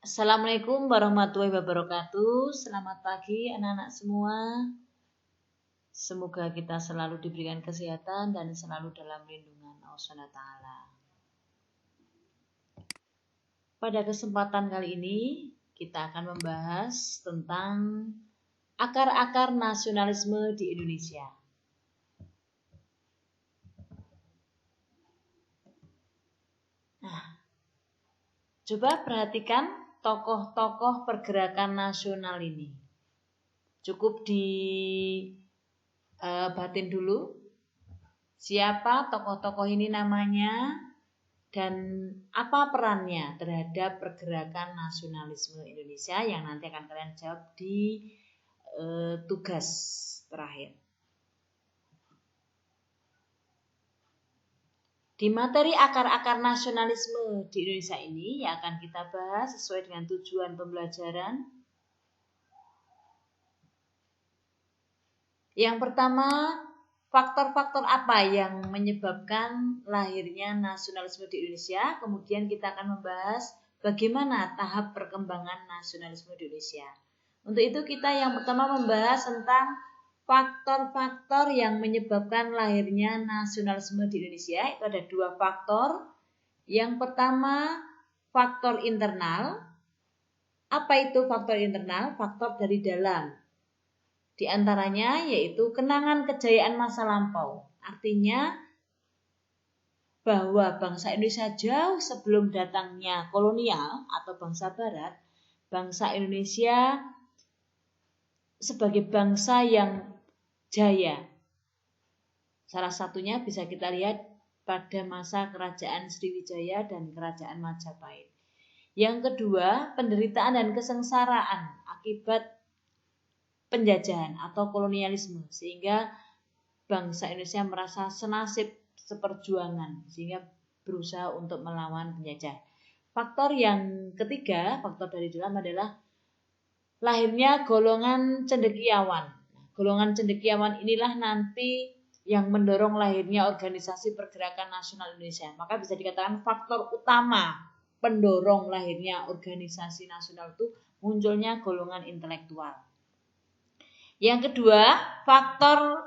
Assalamualaikum warahmatullahi wabarakatuh. Selamat pagi anak-anak semua. Semoga kita selalu diberikan kesehatan dan selalu dalam lindungan Allah SWT. Pada kesempatan kali ini kita akan membahas tentang akar-akar nasionalisme di Indonesia. Coba perhatikan tokoh-tokoh pergerakan nasional ini. Cukup batin dulu siapa tokoh-tokoh ini namanya dan apa perannya terhadap pergerakan nasionalisme Indonesia yang nanti akan kalian jawab di tugas terakhir. Di materi akar-akar nasionalisme di Indonesia ini yang akan kita bahas sesuai dengan tujuan pembelajaran. Yang pertama, faktor-faktor apa yang menyebabkan lahirnya nasionalisme di Indonesia. Kemudian kita akan membahas bagaimana tahap perkembangan nasionalisme di Indonesia. Untuk itu kita yang pertama membahas tentang faktor-faktor yang menyebabkan lahirnya nasionalisme di Indonesia. Itu ada dua faktor. Yang pertama, faktor internal. Apa itu faktor internal? Faktor dari dalam. Di antaranya yaitu kenangan kejayaan masa lampau. Artinya bahwa bangsa Indonesia jauh sebelum datangnya kolonial atau bangsa barat, bangsa Indonesia sebagai bangsa yang jaya. Salah satunya bisa kita lihat pada masa kerajaan Sriwijaya dan kerajaan Majapahit. Yang kedua, penderitaan dan kesengsaraan akibat penjajahan atau kolonialisme, sehingga bangsa Indonesia merasa senasib seperjuangan sehingga berusaha untuk melawan penjajah. Faktor yang ketiga, faktor dari dalam adalah lahirnya golongan cendekiawan. Golongan cendekiawan inilah nanti yang mendorong lahirnya organisasi pergerakan nasional Indonesia. Maka bisa dikatakan faktor utama pendorong lahirnya organisasi nasional itu munculnya golongan intelektual. Yang kedua, faktor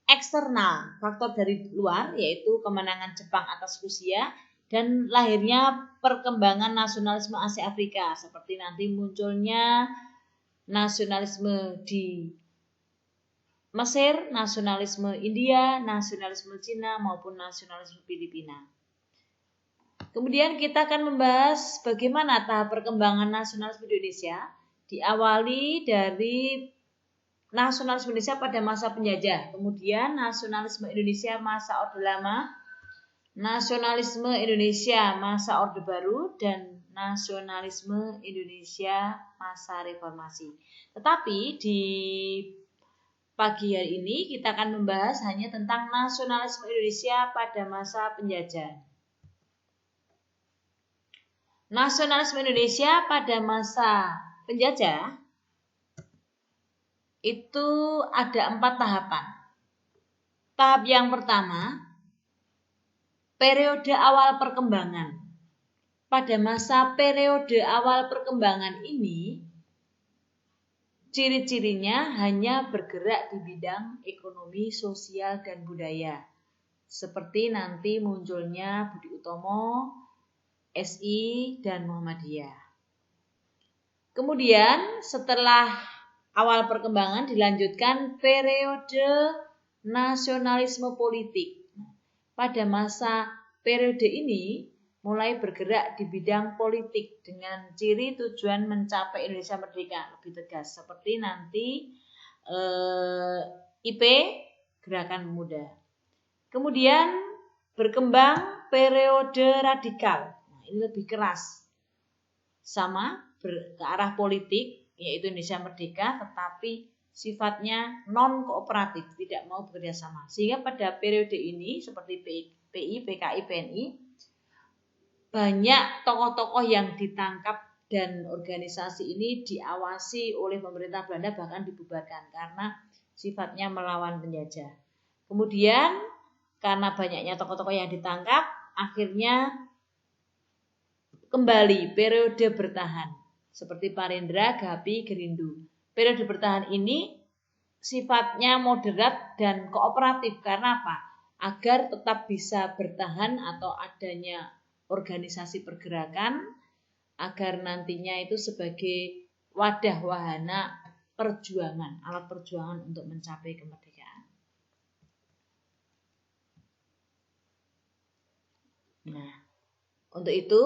eksternal, faktor dari luar, yaitu kemenangan Jepang atas Rusia dan lahirnya perkembangan nasionalisme Asia Afrika, seperti nanti munculnya nasionalisme di Mesir, nasionalisme India, nasionalisme Cina maupun nasionalisme Filipina. Kemudian kita akan membahas bagaimana tahap perkembangan nasionalisme di Indonesia, diawali dari nasionalisme Indonesia pada masa penjajah, kemudian nasionalisme Indonesia masa Orde Lama, nasionalisme Indonesia masa Orde Baru, dan nasionalisme Indonesia masa Reformasi. Tetapi di pagi hari ini kita akan membahas hanya tentang nasionalisme Indonesia pada masa penjajah. Nasionalisme Indonesia pada masa penjajah itu ada 4 tahapan. Tahap yang pertama, periode awal perkembangan. Pada masa periode awal perkembangan ini, ciri-cirinya hanya bergerak di bidang ekonomi, sosial, dan budaya. Seperti nanti munculnya Budi Utomo, SI, dan Muhammadiyah. Kemudian setelah awal perkembangan dilanjutkan periode nasionalisme politik. Pada masa periode ini mulai bergerak di bidang politik dengan ciri tujuan mencapai Indonesia merdeka lebih tegas. Seperti nanti IP, Gerakan Pemuda. Kemudian berkembang periode radikal. Nah, ini lebih keras. Sama ke arah politik, yaitu Indonesia merdeka, tetapi sifatnya non-kooperatif, tidak mau bekerja sama. Sehingga pada periode ini, seperti PI, PKI, PNI, banyak tokoh-tokoh yang ditangkap dan organisasi ini diawasi oleh pemerintah Belanda, bahkan dibubarkan karena sifatnya melawan penjajah. Kemudian, karena banyaknya tokoh-tokoh yang ditangkap, akhirnya kembali periode bertahan. seperti Parindra, Gapi, Gerindu. Periode bertahan ini sifatnya moderat dan kooperatif. Karena apa? Agar tetap bisa bertahan atau adanya organisasi pergerakan, agar nantinya itu sebagai wadah wahana perjuangan, alat perjuangan untuk mencapai kemerdekaan. Nah, untuk itu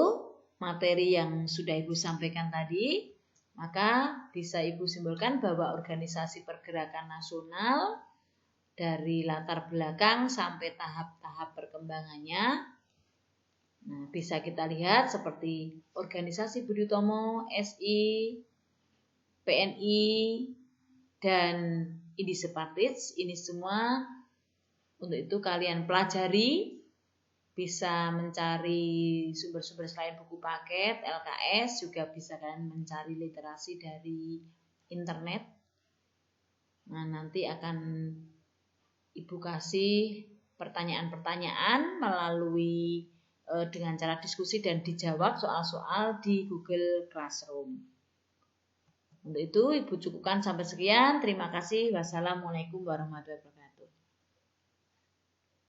materi yang sudah Ibu sampaikan tadi, maka bisa Ibu simpulkan bahwa organisasi pergerakan nasional dari latar belakang sampai tahap-tahap perkembangannya, nah, bisa kita lihat seperti organisasi Budi Utomo, SI, PNI, dan Idi Separtis. Ini semua untuk itu kalian pelajari. Bisa mencari sumber-sumber selain buku paket, LKS, juga bisa kalian mencari literasi dari internet. Nah, nanti akan Ibu kasih pertanyaan-pertanyaan melalui dengan cara diskusi dan dijawab soal-soal di Google Classroom. Untuk itu Ibu cukupkan sampai sekian. Terima kasih. Wassalamualaikum warahmatullahi wabarakatuh.